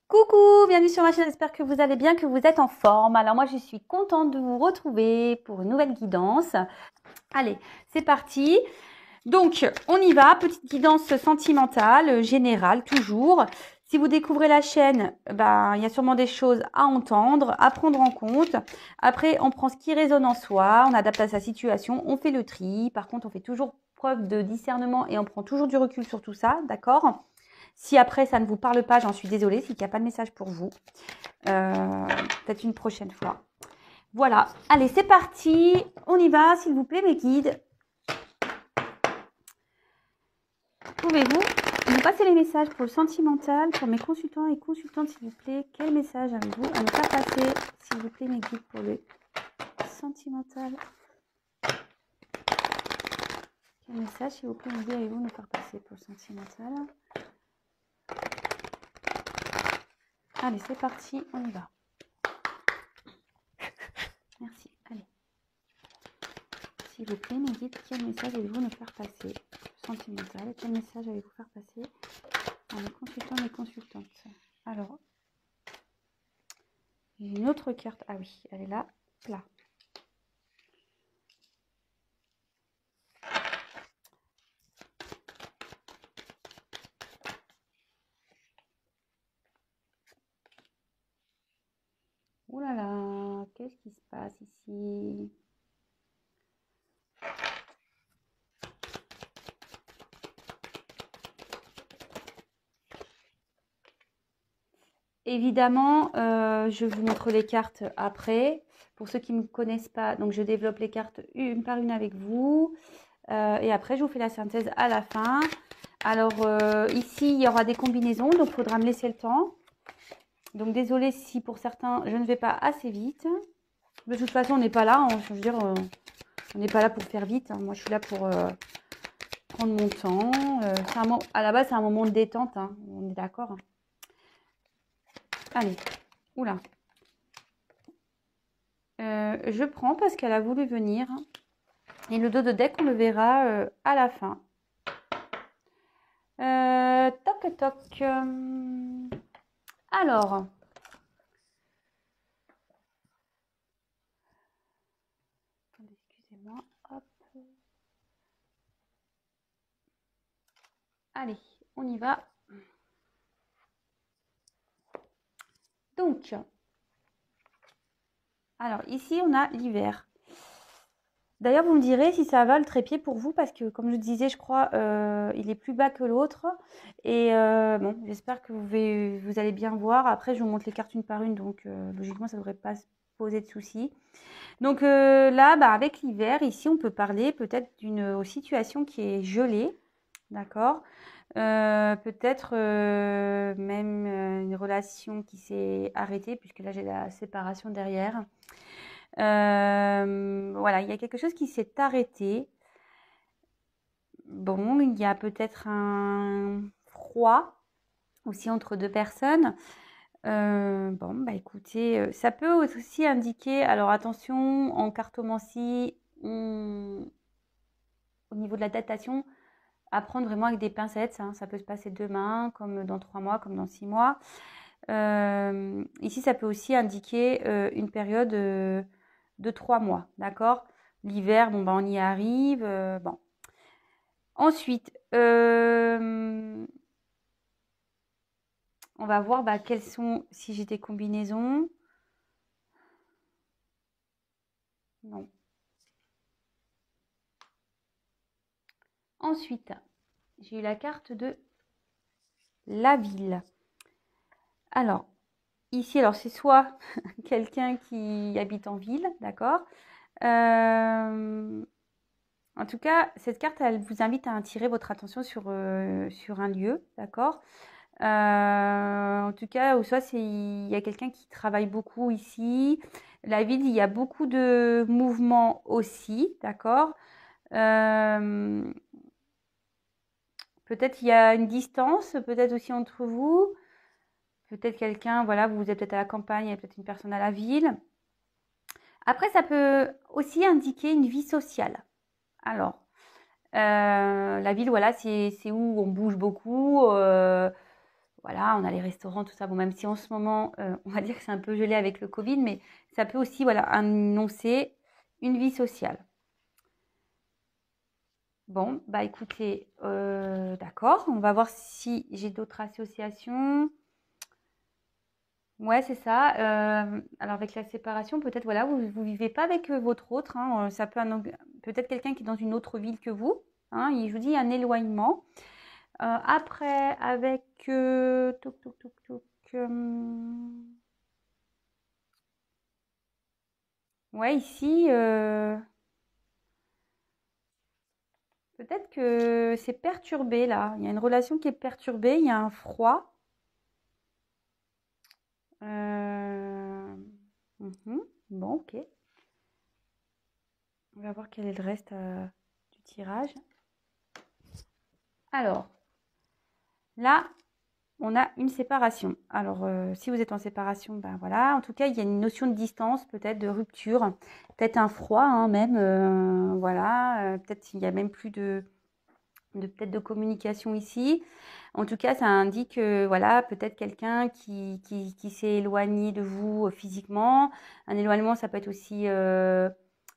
Coucou, bienvenue sur ma chaîne, j'espère que vous allez bien, que vous êtes en forme. Alors moi je suis contente de vous retrouver pour une nouvelle guidance. Allez, c'est parti. Donc on y va, petite guidance sentimentale, générale toujours. Si vous découvrez la chaîne, il y a sûrement des choses à entendre, à prendre en compte. Après on prend ce qui résonne en soi, on adapte à sa situation, on fait le tri. Par contre on fait toujours preuve de discernement et on prend toujours du recul sur tout ça, d'accord ? Si après ça ne vous parle pas, j'en suis désolée, c'est qu'il n'y a pas de message pour vous. Peut-être une prochaine fois. Voilà, allez c'est parti, on y va s'il vous plaît mes guides. Pouvez-vous me passer les messages pour le sentimental, pour mes consultants et consultantes s'il vous plaît. Quel message avez-vous à ne pas passer s'il vous plaît mes guides pour le sentimental? Quel message s'il vous plaît mes guides avez-vous à ne pas passer pour le sentimental? Allez c'est parti, on y va. Merci, allez. S'il vous plaît, mes guides, quel message allez-vous nous faire passer? Sentimental, quel message allez-vous faire passer à mes consultants et mes consultantes? Alors, j'ai une autre carte. Ah oui, elle est là, là. Ouh là là, qu'est-ce qui se passe ici? Évidemment, je vous montre les cartes après. Pour ceux qui ne me connaissent pas, donc je développe les cartes une par une avec vous. Et après, je vous fais la synthèse à la fin. Alors, ici, il y aura des combinaisons, donc il faudra me laisser le temps. Donc, désolée si pour certains, je ne vais pas assez vite. De toute façon, on n'est pas là. Je veux dire, on n'est pas là pour faire vite. Moi, je suis là pour prendre mon temps. À la base, c'est un moment de détente. Hein. On est d'accord. Allez. Oula. Je prends parce qu'elle a voulu venir. Et le dos de deck, on le verra à la fin. Toc, toc. Alors. Excusez-moi. Hop. Allez, on y va. Donc, alors ici, on a l'hiver. D'ailleurs, vous me direz si ça va le trépied pour vous, parce que comme je disais, je crois, il est plus bas que l'autre. Et bon, j'espère que vous allez bien voir. Après, je vous montre les cartes une par une, donc logiquement, ça ne devrait pas se poser de soucis. Donc là, avec l'hiver, ici, on peut parler peut-être d'une situation qui est gelée, d'accord? Peut-être même une relation qui s'est arrêtée, puisque là, j'ai la séparation derrière. Voilà, il y a quelque chose qui s'est arrêté. Bon, il y a peut-être un froid aussi entre deux personnes. Bon, écoutez, ça peut aussi indiquer, alors attention, en cartomancie, au niveau de la datation, à prendre vraiment avec des pincettes. Hein, ça peut se passer demain, comme dans 3 mois, comme dans 6 mois. Ici, ça peut aussi indiquer une période de 3 mois, d'accord? L'hiver, bon, on y arrive. Bon. Ensuite, on va voir quelles sont, si j'ai des combinaisons. Non. Ensuite, j'ai eu la carte de la ville. Alors, ici, alors c'est soit quelqu'un qui habite en ville, d'accord? En tout cas, cette carte, elle vous invite à attirer votre attention sur un lieu, d'accord? En tout cas, ou soit il y a quelqu'un qui travaille beaucoup ici. La ville, il y a beaucoup de mouvements aussi, d'accord? Peut-être il y a une distance, peut-être aussi entre vous. Peut-être quelqu'un, voilà, vous êtes peut-être à la campagne, il y a peut-être une personne à la ville. Après, ça peut aussi indiquer une vie sociale. Alors, la ville, voilà, c'est où on bouge beaucoup. Voilà, on a les restaurants, tout ça. Bon, même si en ce moment, on va dire que c'est un peu gelé avec le Covid, mais ça peut aussi, voilà, annoncer une vie sociale. Bon, bah écoutez, d'accord. On va voir si j'ai d'autres associations. Ouais, c'est ça. Alors avec la séparation, peut-être voilà, vous vivez pas avec votre autre, hein, ça peut peut-être quelqu'un qui est dans une autre ville que vous. Hein, je vous dis un éloignement. Après, avec toc, toc, toc, toc, ouais, ici, peut-être que c'est perturbé là. Il y a une relation qui est perturbée, il y a un froid. Euh, Bon, ok. On va voir quel est le reste du tirage. Alors, là, on a une séparation. Alors, si vous êtes en séparation, ben voilà. En tout cas, il y a une notion de distance, peut-être de rupture, peut-être un froid, hein, même. Voilà. Peut-être qu'il n'y a même plus peut-être de communication ici. En tout cas, ça indique, voilà, peut-être quelqu'un qui s'est éloigné de vous physiquement. Un éloignement, ça peut être aussi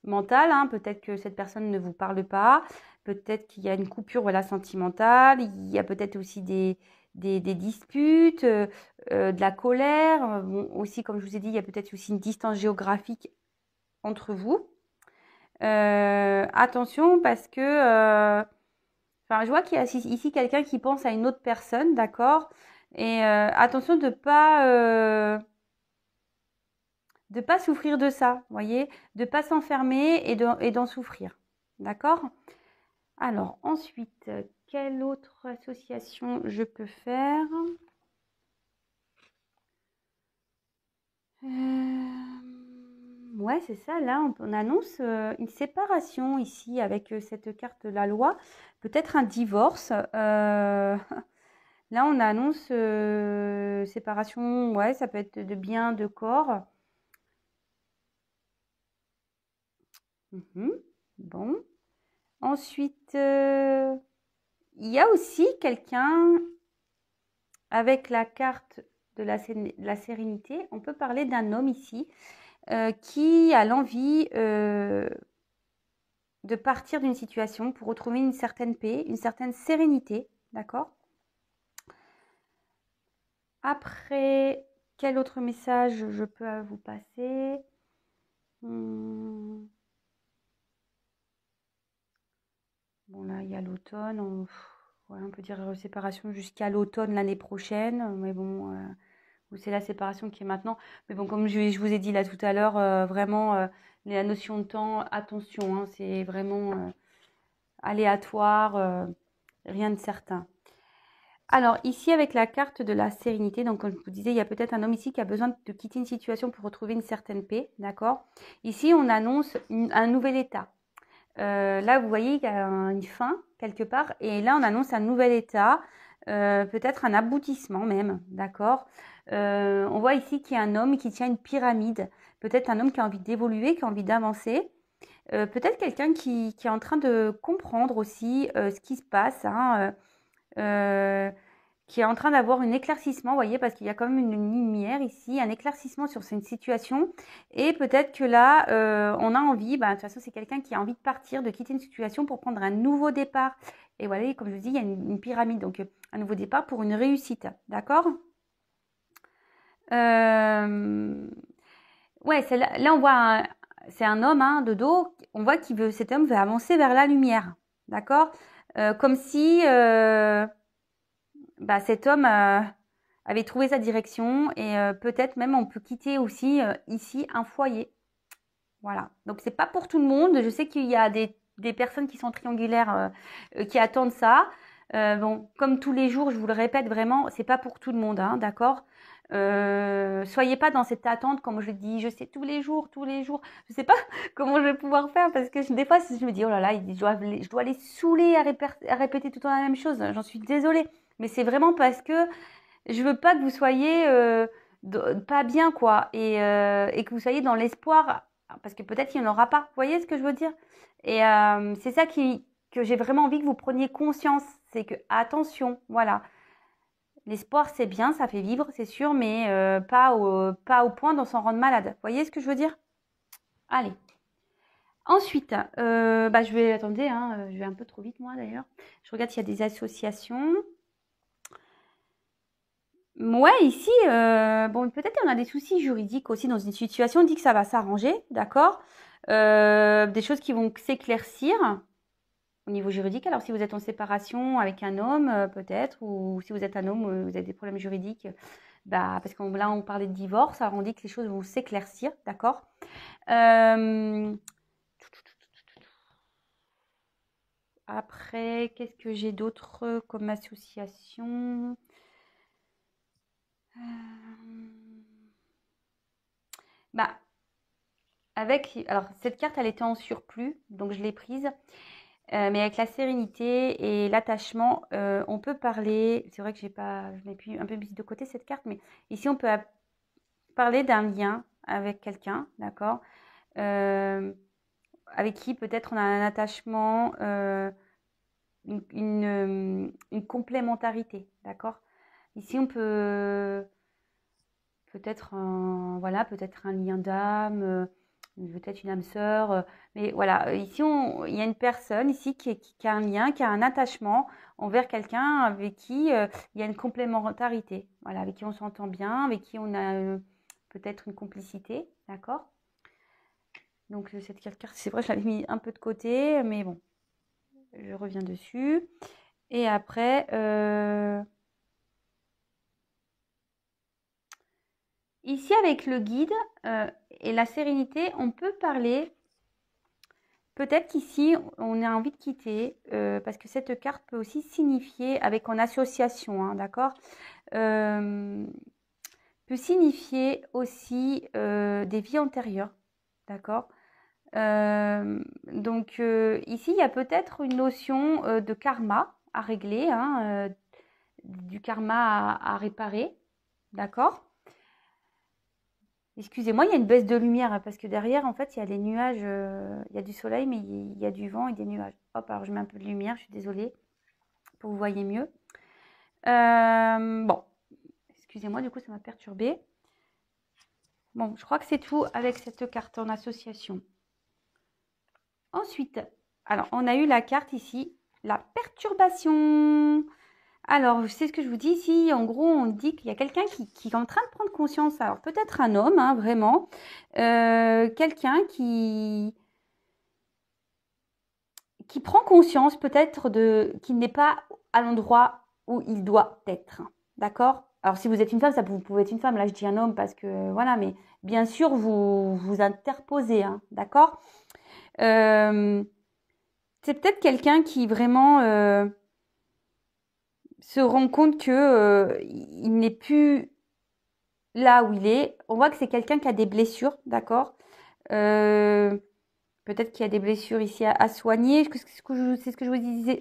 mental, hein. Peut-être que cette personne ne vous parle pas. Peut-être qu'il y a une coupure, voilà, sentimentale. Il y a peut-être aussi des disputes, de la colère. Bon, aussi, comme je vous ai dit, il y a peut-être aussi une distance géographique entre vous. Attention parce que enfin, je vois qu'il y a ici quelqu'un qui pense à une autre personne, d'accord? Et attention de pas souffrir de ça, vous voyez? De pas s'enfermer et d'en souffrir, d'accord? Alors ensuite, quelle autre association je peux faire? Ouais, c'est ça. Là, on annonce une séparation ici avec cette carte de la loi. Peut-être un divorce. Là, on annonce séparation. Ouais, ça peut être de biens, de corps. Bon. Ensuite, il y a aussi quelqu'un avec la carte de la sérénité. On peut parler d'un homme ici qui a l'envie de partir d'une situation pour retrouver une certaine paix, une certaine sérénité, d'accord? Après, quel autre message je peux vous passer? Bon, là, il y a l'automne. On peut dire séparation jusqu'à l'automne l'année prochaine. Mais bon, c'est la séparation qui est maintenant. Mais bon, comme je vous ai dit là tout à l'heure, vraiment, la notion de temps, attention, hein, c'est vraiment aléatoire, rien de certain. Alors ici avec la carte de la sérénité, donc comme je vous disais, il y a peut-être un homme ici qui a besoin de quitter une situation pour retrouver une certaine paix, d'accord? Ici on annonce un nouvel état. Là vous voyez il y a une fin quelque part et là on annonce un nouvel état, peut-être un aboutissement même, d'accord? On voit ici qu'il y a un homme qui tient une pyramide, peut-être un homme qui a envie d'évoluer, qui a envie d'avancer. Peut-être quelqu'un qui est en train de comprendre aussi ce qui se passe, hein, qui est en train d'avoir un éclaircissement, vous voyez, parce qu'il y a quand même une lumière ici, un éclaircissement sur cette situation. Et peut-être que là, on a envie, de toute façon, c'est quelqu'un qui a envie de partir, de quitter une situation pour prendre un nouveau départ. Et voilà, comme je vous dis, il y a une pyramide, donc un nouveau départ pour une réussite, d'accord? Ouais, là on voit, c'est un homme hein, de dos, on voit cet homme veut avancer vers la lumière, d'accord? Comme si cet homme avait trouvé sa direction et peut-être même on peut quitter aussi ici un foyer. Voilà. Donc c'est pas pour tout le monde. Je sais qu'il y a des personnes qui sont triangulaires qui attendent ça. Bon, comme tous les jours, je vous le répète vraiment, c'est pas pour tout le monde, hein, d'accord? Soyez pas dans cette attente, comme je dis, je sais tous les jours, tous les jours. Je sais pas comment je vais pouvoir faire parce que des fois, je me dis, oh là là, je dois les saouler à répéter tout le temps la même chose. J'en suis désolée. Mais c'est vraiment parce que je veux pas que vous soyez pas bien, quoi. Et que vous soyez dans l'espoir, parce que peut-être qu'il n'y en aura pas. Vous voyez ce que je veux dire? Et c'est ça que j'ai vraiment envie que vous preniez conscience. C'est que, attention, voilà. L'espoir, c'est bien, ça fait vivre, c'est sûr, mais pas au point d'en s'en rendre malade. Vous voyez ce que je veux dire? Allez. Ensuite, je vais, attendez, hein, je vais un peu trop vite moi d'ailleurs. Je regarde s'il y a des associations. Ouais, ici, bon, peut-être qu'on a des soucis juridiques aussi dans une situation. On dit que ça va s'arranger, d'accord? Des choses qui vont s'éclaircir au niveau juridique. Alors, si vous êtes en séparation avec un homme, peut-être, ou si vous êtes un homme, vous avez des problèmes juridiques, parce que là, on parlait de divorce, alors on dit que les choses vont s'éclaircir, d'accord? Après, qu'est-ce que j'ai d'autre comme association? Bah, alors cette carte, elle était en surplus, donc je l'ai prise. Mais avec la sérénité et l'attachement, on peut parler. C'est vrai que je l'ai pu un peu mise de côté cette carte, mais ici on peut parler d'un lien avec quelqu'un, d'accord, avec qui peut-être on a un attachement, une complémentarité, d'accord. Ici on peut peut-être peut-être un lien d'âme, peut-être une âme sœur, mais voilà, ici il y a une personne ici qui a un lien, qui a un attachement envers quelqu'un avec qui il y a une complémentarité, voilà, avec qui on s'entend bien, avec qui on a peut-être une complicité, d'accord? Donc cette carte, c'est vrai, je l'avais mis un peu de côté, mais bon, je reviens dessus. Et après, ici, avec le guide et la sérénité, on peut parler. Peut-être qu'ici, on a envie de quitter, parce que cette carte peut aussi signifier, avec en association, hein, d'accord, peut signifier aussi des vies antérieures, d'accord. Donc ici, il y a peut-être une notion de karma à régler, hein, du karma à réparer, d'accord. Excusez-moi, il y a une baisse de lumière parce que derrière, en fait, il y a les nuages, il y a du soleil, mais il y a du vent et des nuages. Hop, alors je mets un peu de lumière, je suis désolée, pour que vous voyez mieux. Bon, excusez-moi, du coup, ça m'a perturbée. Bon, je crois que c'est tout avec cette carte en association. Ensuite, alors, on a eu la carte ici, la perturbation. Alors, c'est ce que je vous dis ici. En gros, on dit qu'il y a quelqu'un qui est en train de prendre conscience. Alors, peut-être un homme, hein, vraiment. Quelqu'un qui prend conscience peut-être qu'il n'est pas à l'endroit où il doit être. D'accord? Alors, si vous êtes une femme, vous pouvez être une femme. Là, je dis un homme parce que, voilà, mais bien sûr, vous interposez, hein, d'accord? C'est peut-être quelqu'un qui vraiment se rend compte que il n'est plus là où il est. On voit que c'est quelqu'un qui a des blessures, d'accord? Peut-être qu'il y a des blessures ici à soigner. C'est ce que je vous disais.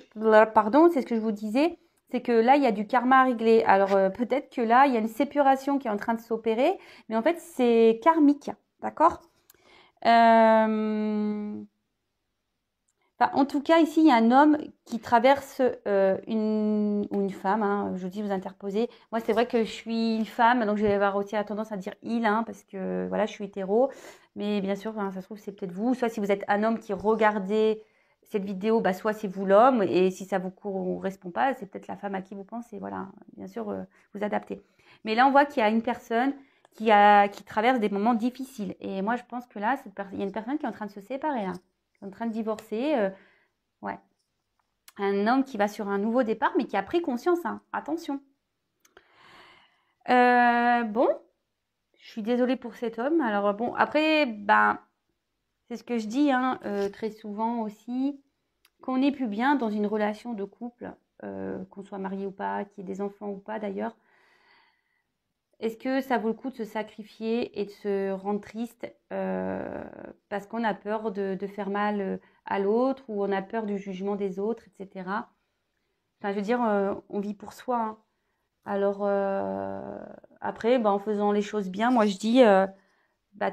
Pardon, c'est ce que je vous disais. C'est que là, il y a du karma à régler. Alors, peut-être que là, il y a une séparation qui est en train de s'opérer. Mais en fait, c'est karmique. D'accord? En tout cas, ici, il y a un homme qui traverse ou une femme, hein, je dis vous interposez. Moi, c'est vrai que je suis une femme, donc je vais avoir aussi la tendance à dire il, hein, parce que voilà, je suis hétéro. Mais bien sûr, ça se trouve, c'est peut-être vous. Soit si vous êtes un homme qui regardez cette vidéo, soit c'est vous l'homme. Et si ça vous correspond pas, c'est peut-être la femme à qui vous pensez. Voilà, bien sûr, vous adaptez. Mais là, on voit qu'il y a une personne qui traverse des moments difficiles. Et moi, je pense que là, il y a une personne qui est en train de se séparer, là. En train de divorcer, ouais. Un homme qui va sur un nouveau départ, mais qui a pris conscience, hein. Attention. Bon, je suis désolée pour cet homme. Alors bon, après, c'est ce que je dis, hein, très souvent aussi, qu'on n'est plus bien dans une relation de couple, qu'on soit marié ou pas, qu'il y ait des enfants ou pas d'ailleurs. Est-ce que ça vaut le coup de se sacrifier et de se rendre triste parce qu'on a peur de faire mal à l'autre ou on a peur du jugement des autres, etc. Enfin, je veux dire, on vit pour soi, hein. Alors, après, en faisant les choses bien, moi je dis,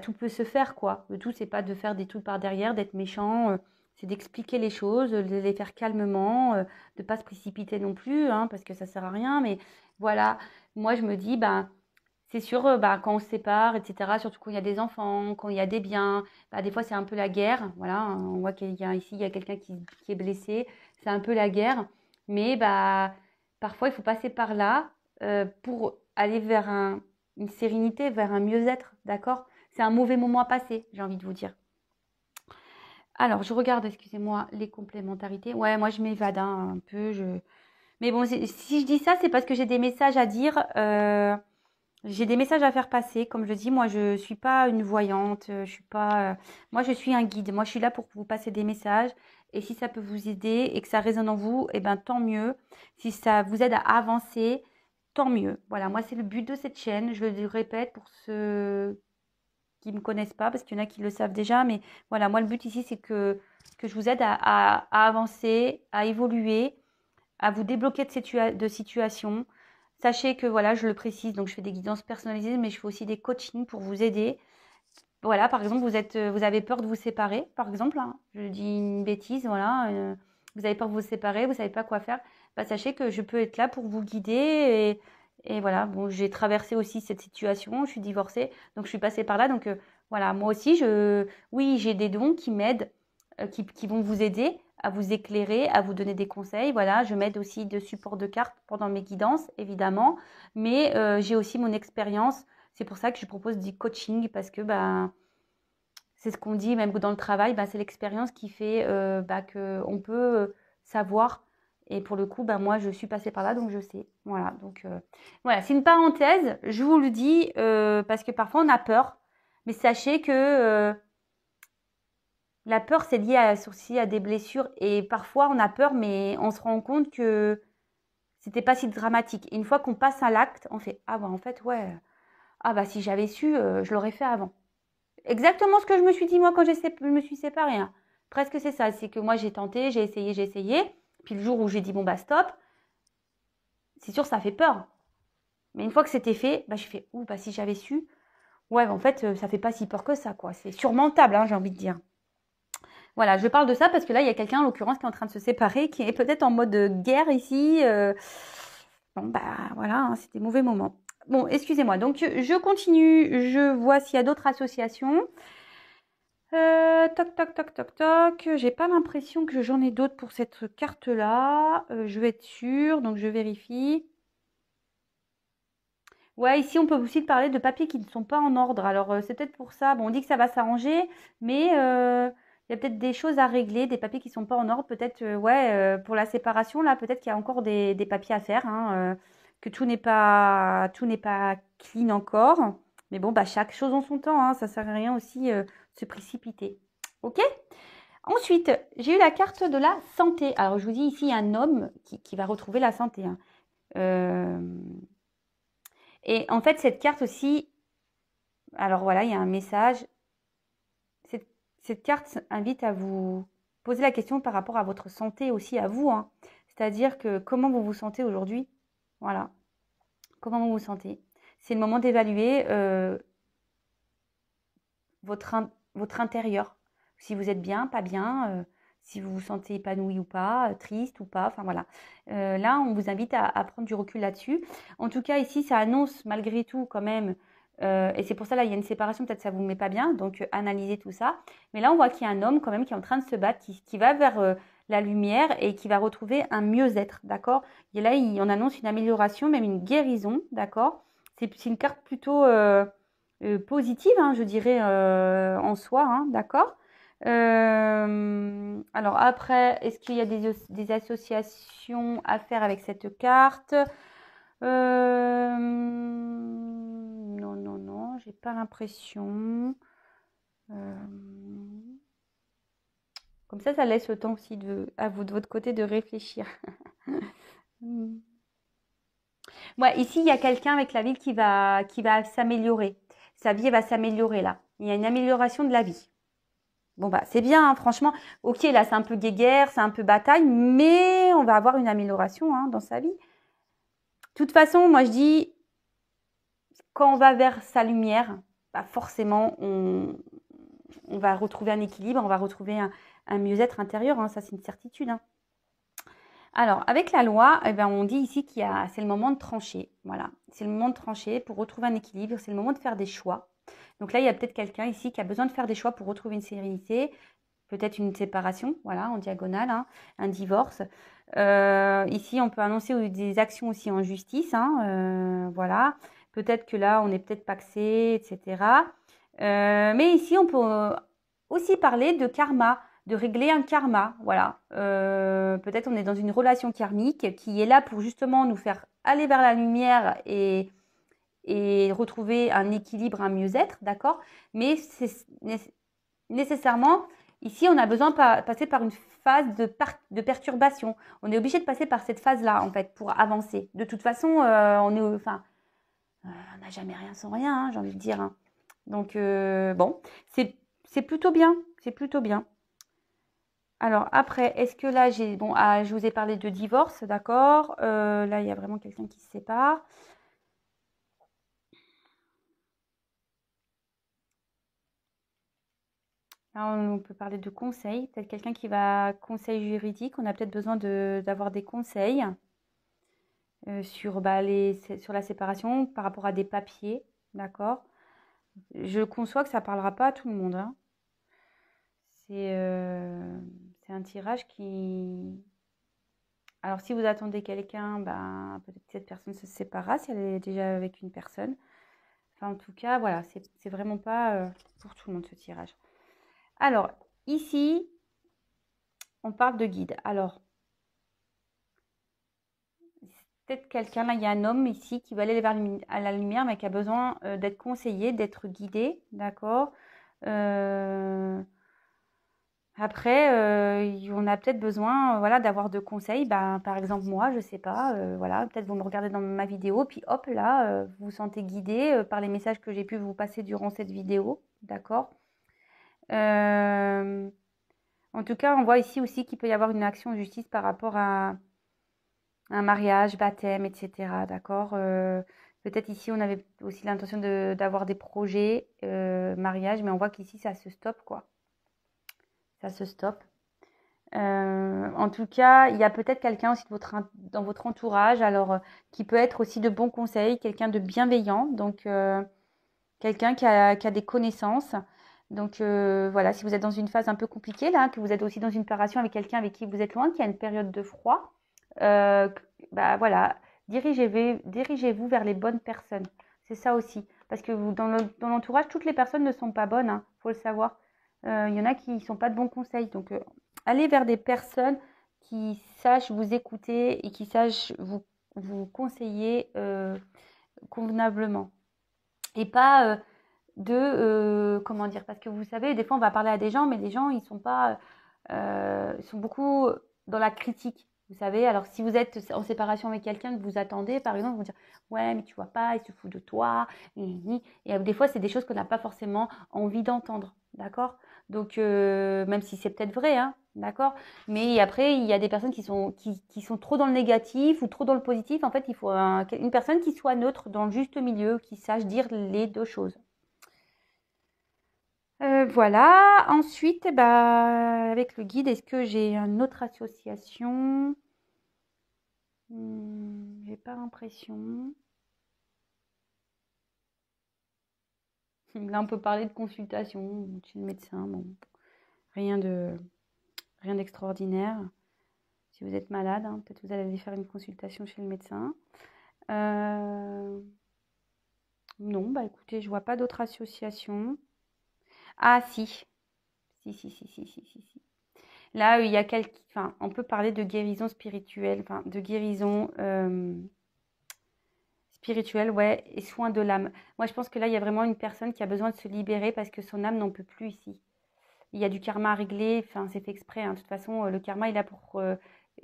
tout peut se faire, quoi. Le tout, c'est pas de faire des trucs par derrière, d'être méchant. c'est d'expliquer les choses, de les faire calmement, de ne pas se précipiter non plus, hein, parce que ça sert à rien. Mais voilà, moi je me dis, ben, c'est sûr, quand on se sépare, etc., surtout quand il y a des enfants, quand il y a des biens, des fois c'est un peu la guerre. Voilà, hein, on voit qu'il y a ici, il y a quelqu'un qui est blessé, c'est un peu la guerre. Mais parfois il faut passer par là pour aller vers une sérénité, vers un mieux-être, d'accord? C'est un mauvais moment à passer, j'ai envie de vous dire. Alors, je regarde, excusez-moi, les complémentarités. Ouais, moi je m'évade un peu. Mais bon, si je dis ça, c'est parce que j'ai des messages à dire. J'ai des messages à faire passer. Comme je dis, moi je suis pas une voyante. Je suis pas. Moi je suis un guide. Moi je suis là pour vous passer des messages. Et si ça peut vous aider et que ça résonne en vous, eh ben tant mieux. Si ça vous aide à avancer, tant mieux. Voilà, moi c'est le but de cette chaîne. Je le répète pour ceux qui me connaissent pas, parce qu'il y en a qui le savent déjà. Mais voilà, moi le but ici c'est que je vous aide à avancer, à évoluer, à vous débloquer de situations. Sachez que voilà, je le précise, donc je fais des guidances personnalisées, mais je fais aussi des coachings pour vous aider. Voilà, par exemple, vous avez peur de vous séparer, par exemple, hein, je dis une bêtise, voilà, vous avez peur de vous séparer, vous savez pas quoi faire. Sachez que je peux être là pour vous guider et voilà. Bon, j'ai traversé aussi cette situation, je suis divorcée, donc je suis passée par là, donc voilà, moi aussi, oui, j'ai des dons qui m'aident, qui vont vous aider à vous éclairer, à vous donner des conseils. Voilà, je m'aide aussi de support de cartes pendant mes guidances, évidemment, mais j'ai aussi mon expérience. C'est pour ça que je propose du coaching parce que c'est ce qu'on dit même dans le travail, c'est l'expérience qui fait qu'on peut savoir. Et pour le coup, moi, je suis passée par là, donc je sais. Voilà, donc voilà, c'est une parenthèse, je vous le dis, parce que parfois on a peur. Mais sachez que la peur, c'est lié aussi à des blessures. Et parfois, on a peur, mais on se rend compte que c'était pas si dramatique. Et une fois qu'on passe à l'acte, on fait ah en fait, ouais. Ah si j'avais su, je l'aurais fait avant. Exactement ce que je me suis dit moi quand je me suis séparée, hein. Presque c'est ça, c'est que moi j'ai tenté, j'ai essayé. Puis le jour où j'ai dit bon stop, c'est sûr ça fait peur. Mais une fois que c'était fait, je fais si j'avais su. Ouais, en fait, ça fait pas si peur que ça, quoi. C'est surmontable, hein, j'ai envie de dire. Voilà, je parle de ça parce que là, il y a quelqu'un en l'occurrence qui est en train de se séparer, qui est peut-être en mode guerre ici. Bon, voilà, hein, c'était mauvais moment. Bon, excusez-moi. Donc, je continue. Je vois s'il y a d'autres associations. Toc, toc, toc, toc, toc. J'ai pas l'impression que j'en ai d'autres pour cette carte-là. Je vais être sûre, donc je vérifie. Ouais, ici, on peut aussi parler de papiers qui ne sont pas en ordre. Alors, c'est peut-être pour ça. Bon, on dit que ça va s'arranger, mais il y a peut-être des choses à régler, des papiers qui ne sont pas en ordre. Peut-être, pour la séparation, là, peut-être qu'il y a encore des papiers à faire, hein, que tout n'est pas clean encore. Mais bon, chaque chose en son temps, hein, ça ne sert à rien aussi de se précipiter. OK? Ensuite, j'ai eu la carte de la santé. Alors, je vous dis ici, il y a un homme qui va retrouver la santé, hein. Et en fait, cette carte aussi, alors voilà, il y a un message. Cette carte invite à vous poser la question par rapport à votre santé aussi, à vous, hein. C'est-à-dire que comment vous vous sentez aujourd'hui. Voilà. Comment vous vous sentez. C'est le moment d'évaluer votre intérieur. Si vous êtes bien, pas bien, si vous vous sentez épanoui ou pas, triste ou pas, enfin voilà. Là, on vous invite à prendre du recul là-dessus. En tout cas, ici, ça annonce malgré tout quand même, et c'est pour ça là, il y a une séparation, peut-être ça vous met pas bien, donc analysez tout ça. Mais là, on voit qu'il y a un homme quand même qui est en train de se battre, qui va vers la lumière et qui va retrouver un mieux-être, d'accord? Et là, on annonce une amélioration, même une guérison, d'accord? C'est une carte plutôt positive, hein, je dirais, en soi, hein, d'accord? Alors après, est-ce qu'il y a des associations à faire avec cette carte? Non, non, non, j'ai pas l'impression. Comme ça laisse le temps aussi à vous de votre côté de réfléchir. Ouais, ici, il y a quelqu'un avec la vie qui va s'améliorer. Sa vie va s'améliorer là. Il y a une amélioration de la vie. Bon, c'est bien, hein, franchement. Ok, là, c'est un peu guéguerre, c'est un peu bataille, mais on va avoir une amélioration, hein, dans sa vie. De toute façon, moi, je dis, quand on va vers sa lumière, forcément, on va retrouver un équilibre, on va retrouver un mieux-être intérieur, hein, ça c'est une certitude. Hein. Alors, avec la loi, eh ben, on dit ici c'est le moment de trancher. Voilà, c'est le moment de trancher pour retrouver un équilibre, c'est le moment de faire des choix. Donc là, il y a peut-être quelqu'un ici qui a besoin de faire des choix pour retrouver une sérénité, peut-être une séparation, voilà, en diagonale, hein, un divorce. Ici, on peut annoncer des actions aussi en justice, hein, voilà. Peut-être que là, on n'est peut-être pacsé, etc. Mais ici, on peut aussi parler de karma, de régler un karma, voilà. Peut-être on est dans une relation karmique qui est là pour justement nous faire aller vers la lumière et retrouver un équilibre, un mieux-être, d'accord? Mais c'est nécessairement, ici, on a besoin de passer par une phase de perturbation. On est obligé de passer par cette phase-là, en fait, pour avancer. De toute façon, on n'a jamais rien sans rien, hein, j'ai envie de dire. Hein. Donc, bon, c'est plutôt bien. C'est plutôt bien. Alors, après, est-ce que là, bon, je vous ai parlé de divorce, d'accord? Là, il y a vraiment quelqu'un qui se sépare. Là, on peut parler de conseils. Peut-être quelqu'un qui va conseil juridique. On a peut-être besoin d'avoir des conseils sur la séparation par rapport à des papiers, d'accord? Je conçois que ça ne parlera pas à tout le monde. Hein. C'est un tirage qui... Alors, si vous attendez quelqu'un, ben, peut-être que cette personne se séparera si elle est déjà avec une personne. Enfin, en tout cas, voilà, c'est vraiment pas pour tout le monde ce tirage. Alors, ici, on parle de guide. Alors, peut-être quelqu'un, là, il y a un homme ici qui va aller vers à la lumière, mais qui a besoin d'être conseillé, d'être guidé, d'accord? Après, on a peut-être besoin, voilà, d'avoir de conseils. Ben, par exemple, moi, je sais pas, voilà, peut-être vous me regardez dans ma vidéo, puis hop, là, vous vous sentez guidé par les messages que j'ai pu vous passer durant cette vidéo, d'accord? Euh, En tout cas, on voit ici aussi qu'il peut y avoir une action en justice par rapport à un mariage, baptême, etc., d'accord? Peut-être ici, on avait aussi l'intention d'avoir des projets, mariage, mais on voit qu'ici, ça se stoppe, quoi. Ça se stoppe. En tout cas, il y a peut-être quelqu'un aussi dans votre entourage, alors qui peut être aussi de bons conseils, quelqu'un de bienveillant, donc quelqu'un qui a des connaissances. Donc voilà, si vous êtes dans une phase un peu compliquée là, que vous êtes aussi dans une séparation avec quelqu'un avec qui vous êtes loin, qui a une période de froid, euh, bah voilà, dirigez-vous vers les bonnes personnes. C'est ça aussi, parce que dans l'entourage, toutes les personnes ne sont pas bonnes, hein, faut le savoir. Il y en a qui ne sont pas de bons conseils, donc allez vers des personnes qui sachent vous écouter et qui sachent vous conseiller convenablement. Et pas comment dire, parce que vous savez, des fois on va parler à des gens, mais les gens ils sont pas, ils sont beaucoup dans la critique. Vous savez, alors si vous êtes en séparation avec quelqu'un que vous attendez, par exemple, ils vont dire ouais, mais tu vois pas, il se fout de toi. Et des fois, c'est des choses qu'on n'a pas forcément envie d'entendre, d'accord? Donc, même si c'est peut-être vrai, hein, d'accord? Mais après, il y a des personnes qui sont trop dans le négatif ou trop dans le positif. En fait, il faut une personne qui soit neutre dans le juste milieu, qui sache dire les deux choses. Voilà. Ensuite, bah, avec le guide, est-ce que j'ai une autre association? J'ai pas l'impression. Là, on peut parler de consultation chez le médecin. Bon, rien de rien d'extraordinaire. Si vous êtes malade, hein, peut-être vous allez aller faire une consultation chez le médecin. Non, bah écoutez, je vois pas d'autres associations. Ah si. Si. Là, il y a enfin, on peut parler de guérison spirituelle, enfin, de guérison spirituelle, ouais, et soin de l'âme. Moi, je pense que là, il y a vraiment une personne qui a besoin de se libérer parce que son âme n'en peut plus ici. Il y a du karma à régler, enfin, c'est fait exprès. Hein. De toute façon, le karma, il est là pour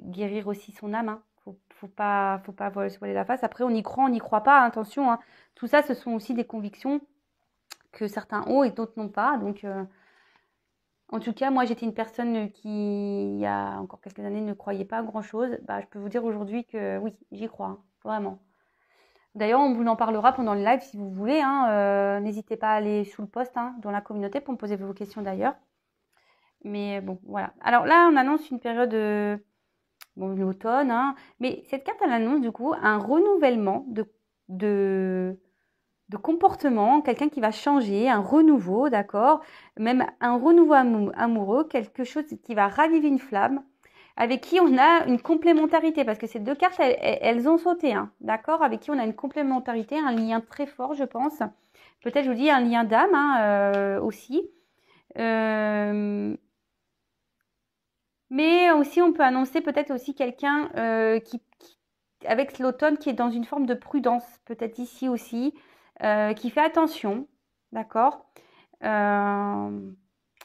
guérir aussi son âme. Hein. Faut pas se voiler la face. Après, on y croit, on n'y croit pas. Hein, attention, hein. Tout ça, ce sont aussi des convictions que certains ont et d'autres n'ont pas. Donc, en tout cas, moi, j'étais une personne qui, il y a encore quelques années, ne croyait pas à grand-chose. Bah, je peux vous dire aujourd'hui que oui, j'y crois, hein, vraiment. D'ailleurs, on vous en parlera pendant le live si vous voulez. Hein. N'hésitez pas à aller sous le post hein, dans la communauté pour me poser vos questions d'ailleurs. Mais bon, voilà. Alors là, on annonce une période, bon, l'automne, hein, mais cette carte, elle annonce du coup un renouvellement de, de comportement, quelqu'un qui va changer, un renouveau, d'accord? Même un renouveau amoureux, quelque chose qui va raviver une flamme, avec qui on a une complémentarité, parce que ces deux cartes, elles ont sauté, hein, d'accord? Avec qui on a une complémentarité, un lien très fort, je pense. Peut-être, je vous dis, un lien d'âme hein, aussi. Mais aussi, on peut annoncer peut-être aussi quelqu'un avec l'automne, qui est dans une forme de prudence, peut-être ici aussi, qui fait attention, d'accord? Bon,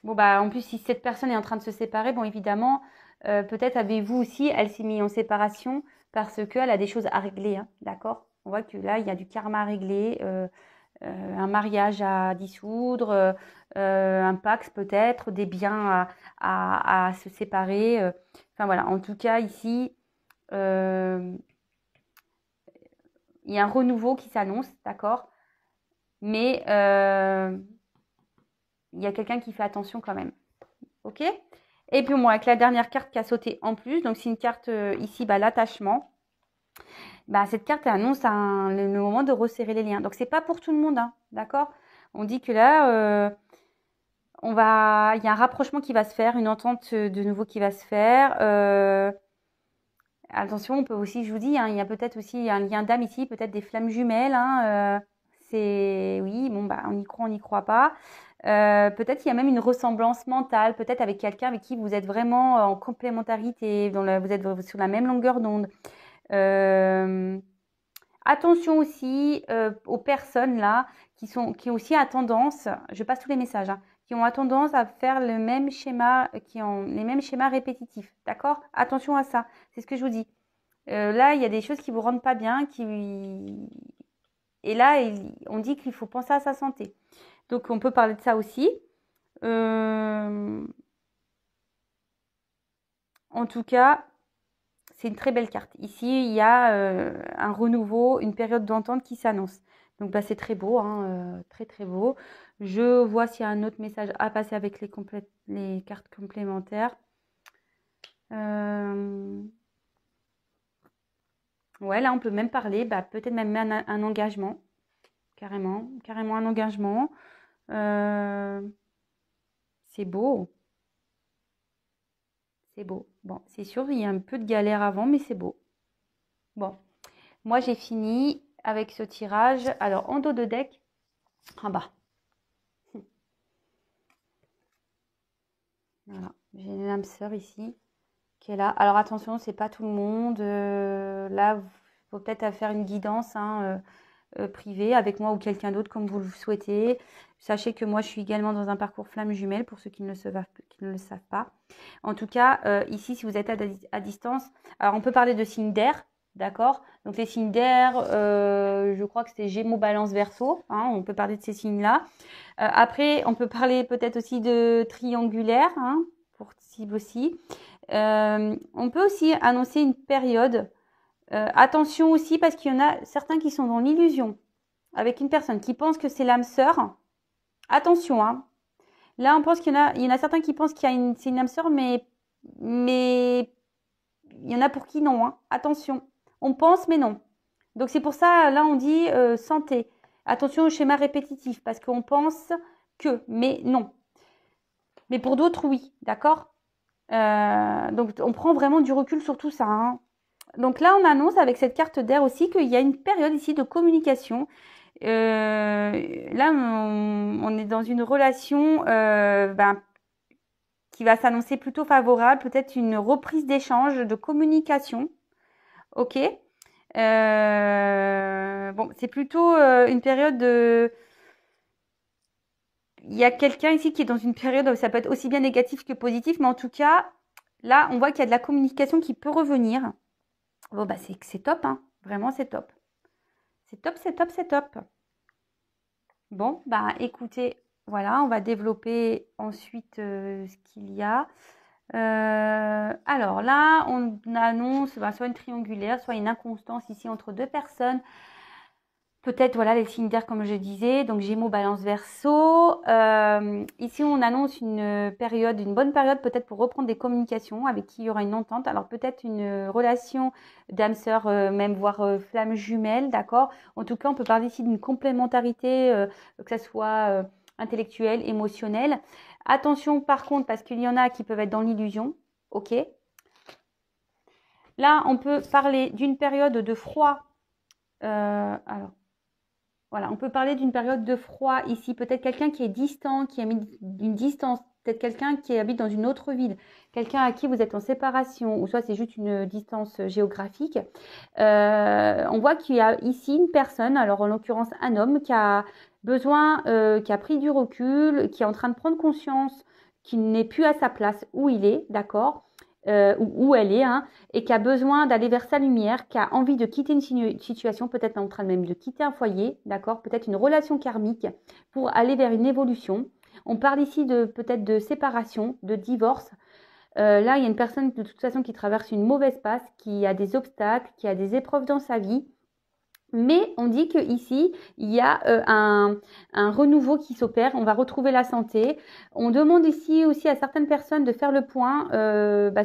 bah, en plus, si cette personne est en train de se séparer, bon, évidemment, peut-être avez-vous aussi, elle s'est mise en séparation parce qu'elle a des choses à régler, hein, d'accord? On voit que là, il y a du karma à régler, un mariage à dissoudre, un Pax peut-être, des biens à se séparer. Enfin voilà, en tout cas, ici, il y a un renouveau qui s'annonce, d'accord? Mais il y a quelqu'un qui fait attention quand même. Ok? Et puis moi, avec la dernière carte qui a sauté en plus, donc c'est une carte ici, bah, l'attachement. Bah, cette carte elle annonce le moment de resserrer les liens. Donc c'est pas pour tout le monde, hein, d'accord? On dit que là, il y a un rapprochement qui va se faire, une entente de nouveau qui va se faire. Attention, on peut aussi, je vous dis, hein, il y a peut-être aussi un lien d'âme ici, peut-être des flammes jumelles. Hein, oui, bon, bah, on y croit, on n'y croit pas. Peut-être qu'il y a même une ressemblance mentale, peut-être avec quelqu'un avec qui vous êtes vraiment en complémentarité, vous êtes sur la même longueur d'onde. Attention aussi aux personnes là qui ont aussi à tendance, je passe tous les messages, hein, qui ont tendance à faire le même schéma, qui ont les mêmes schémas répétitifs. D'accord? Attention à ça. C'est ce que je vous dis. Là, il y a des choses qui vous rendent pas bien, et là, on dit qu'il faut penser à sa santé. Donc, on peut parler de ça aussi. En tout cas, c'est une très belle carte. Ici, il y a un renouveau, une période d'entente qui s'annonce. Donc, bah, c'est très beau, hein, très très beau. Je vois s'il y a un autre message à passer avec les cartes complémentaires. Ouais, là, on peut même parler, bah, peut-être même un engagement. Carrément un engagement. C'est beau. C'est beau. Bon, c'est sûr, il y a un peu de galère avant, mais c'est beau. Bon, moi, j'ai fini avec ce tirage. Alors, en dos de deck, en bas. Voilà, j'ai une âme sœur ici qui est là. Alors attention, c'est pas tout le monde. Là, il faut peut-être faire une guidance hein, privée avec moi ou quelqu'un d'autre comme vous le souhaitez. Sachez que moi, je suis également dans un parcours flamme jumelle pour ceux qui ne le savent pas. En tout cas, ici, si vous êtes à distance, alors on peut parler de signes d'air, d'accord? Donc les signes d'air, je crois que c'était Gémeaux, Balance, Verseau. Hein, on peut parler de ces signes-là. Après, on peut parler peut-être aussi de triangulaire, hein, pour cible aussi. On peut aussi annoncer une période. Attention aussi parce qu'il y en a certains qui sont dans l'illusion avec une personne qui pense que c'est l'âme sœur. Attention, hein. Là, on pense il y en a certains qui pensent c'est une âme sœur, mais il y en a pour qui non, hein. Attention. On pense, mais non. Donc c'est pour ça, là, on dit santé. Attention au schéma répétitif, parce qu'on pense que, mais non. Mais pour d'autres, oui, d'accord? Donc on prend vraiment du recul sur tout ça. Hein. Donc là, on annonce avec cette carte d'air aussi qu'il y a une période ici de communication. Là, on est dans une relation qui va s'annoncer plutôt favorable, peut-être une reprise d'échange, de communication. Ok. Bon, c'est plutôt une période de... Il y a quelqu'un ici qui est dans une période où ça peut être aussi bien négatif que positif, mais en tout cas, là, on voit qu'il y a de la communication qui peut revenir. Bon, bah, c'est top, hein. Vraiment, c'est top. C'est top, c'est top, c'est top. Bon, bah, écoutez, voilà, on va développer ensuite ce qu'il y a. Alors là, on annonce soit une triangulaire, soit une inconstance ici entre deux personnes. Peut-être, voilà, les signes d'air, comme je disais, donc Gémeaux, Balance, Verseau. Ici, on annonce une période, une bonne période peut-être pour reprendre des communications avec qui il y aura une entente. Alors, peut-être une relation d'âme sœur, même voire flamme jumelle, d'accord? En tout cas, on peut parler ici d'une complémentarité, que ce soit intellectuelle, émotionnelle. Attention, par contre, parce qu'il y en a qui peuvent être dans l'illusion, ok? Là, on peut parler d'une période de froid. Alors, voilà, on peut parler d'une période de froid ici. Peut-être quelqu'un qui est distant, qui a mis une distance. Peut-être quelqu'un qui habite dans une autre ville. Quelqu'un à qui vous êtes en séparation. Ou soit c'est juste une distance géographique. On voit qu'il y a ici une personne, alors en l'occurrence un homme, qui a besoin, qui a pris du recul, qui est en train de prendre conscience qu'il n'est plus à sa place où il est, d'accord, où elle est, hein, et qui a besoin d'aller vers sa lumière, qui a envie de quitter une situation, peut-être en train même de quitter un foyer, d'accord, peut-être une relation karmique pour aller vers une évolution. On parle ici de peut-être de séparation, de divorce. Là, il y a une personne de toute façon qui traverse une mauvaise passe, qui a des obstacles, qui a des épreuves dans sa vie. Mais on dit qu'ici, il y a un renouveau qui s'opère, on va retrouver la santé. On demande ici aussi à certaines personnes de faire le point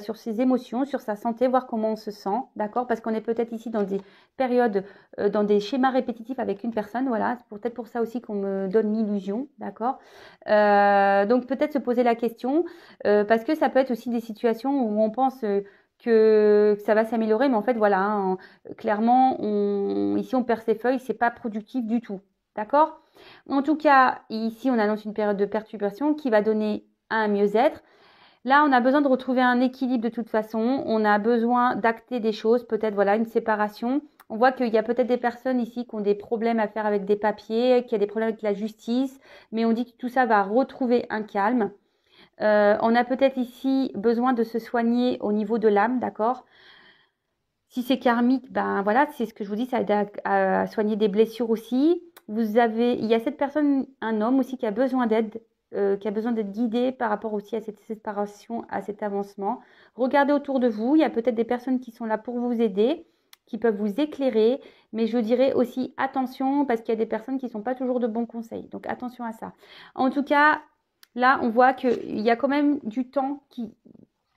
sur ses émotions, sur sa santé, voir comment on se sent, d'accord? Parce qu'on est peut-être ici dans des périodes, dans des schémas répétitifs avec une personne, voilà. C'est peut-être pour ça aussi qu'on me donne l'illusion, d'accord? Donc peut-être se poser la question, parce que ça peut être aussi des situations où on pense que ça va s'améliorer, mais en fait, voilà, hein, clairement, ici, on perd ses feuilles, c'est pas productif du tout. D'accord? En tout cas, ici, on annonce une période de perturbation qui va donner un mieux-être. Là, on a besoin de retrouver un équilibre de toute façon. On a besoin d'acter des choses, peut-être, voilà, une séparation. On voit qu'il y a peut-être des personnes ici qui ont des problèmes à faire avec des papiers, qui a des problèmes avec la justice, mais on dit que tout ça va retrouver un calme. On a peut-être ici besoin de se soigner au niveau de l'âme, d'accord? Si c'est karmique, ben voilà, c'est ce que je vous dis, ça aide à soigner des blessures aussi. Il y a cette personne, un homme aussi qui a besoin d'aide, qui a besoin d'être guidé par rapport aussi à cette séparation, à cet avancement. Regardez autour de vous, il y a peut-être des personnes qui sont là pour vous aider, qui peuvent vous éclairer, mais je dirais aussi attention parce qu'il y a des personnes qui ne sont pas toujours de bons conseils. Donc attention à ça. En tout cas, là, on voit qu'il y a quand même du temps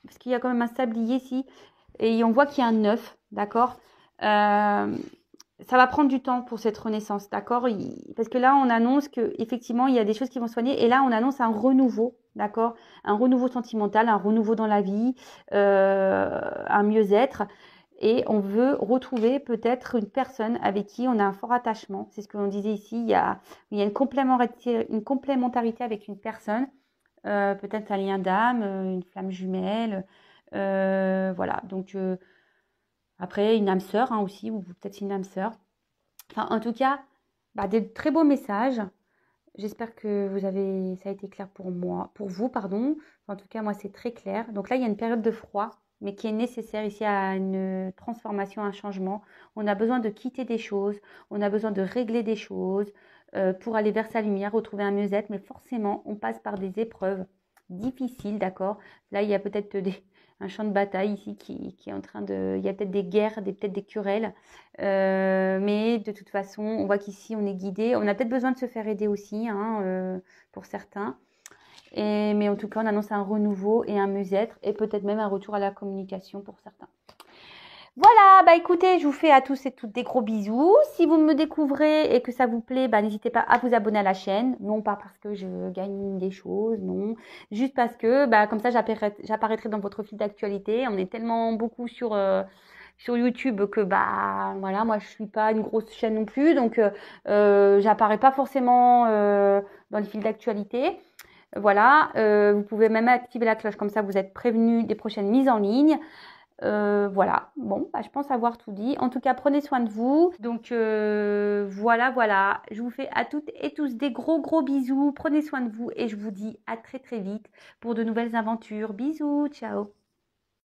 parce qu'il y a quand même un sablier ici et on voit qu'il y a un 9, d'accord. Ça va prendre du temps pour cette renaissance, d'accord. Parce que là, on annonce qu'effectivement, il y a des choses qui vont soigner et là, on annonce un renouveau, d'accord. Un renouveau sentimental, un renouveau dans la vie, un mieux-être. Et on veut retrouver peut-être une personne avec qui on a un fort attachement. C'est ce que l'on disait ici. Il y a une complémentarité avec une personne. Peut-être un lien d'âme, une flamme jumelle. Voilà, donc après une âme sœur hein, aussi, ou peut-être une âme sœur. Enfin, en tout cas, des très beaux messages. J'espère que ça a été clair pour moi, pour vous, pardon. Enfin, en tout cas, moi, c'est très clair. Donc là, il y a une période de froid, mais qui est nécessaire ici à une transformation, un changement. On a besoin de quitter des choses, on a besoin de régler des choses pour aller vers sa lumière, retrouver un mieux-être. Mais forcément, on passe par des épreuves difficiles, d'accord? Là, il y a peut-être un champ de bataille ici qui est en train de... Il y a peut-être des guerres, peut-être des querelles. Mais de toute façon, on voit qu'ici, on est guidé. On a peut-être besoin de se faire aider aussi, hein, pour certains. Mais en tout cas, on annonce un renouveau et un mieux-être et peut-être même un retour à la communication pour certains. Voilà, écoutez, je vous fais à tous et toutes des gros bisous. Si vous me découvrez et que ça vous plaît, n'hésitez pas à vous abonner à la chaîne. Non pas parce que je gagne des choses, non. Juste parce que comme ça, j'apparaîtrai dans votre fil d'actualité. On est tellement beaucoup sur YouTube que voilà, moi je suis pas une grosse chaîne non plus. Donc j'apparais pas forcément dans le fil d'actualité. Voilà, vous pouvez même activer la cloche, comme ça vous êtes prévenus des prochaines mises en ligne. Voilà, bon, je pense avoir tout dit. En tout cas, prenez soin de vous. Donc voilà. Je vous fais à toutes et tous des gros bisous. Prenez soin de vous et je vous dis à très vite pour de nouvelles aventures. Bisous, ciao.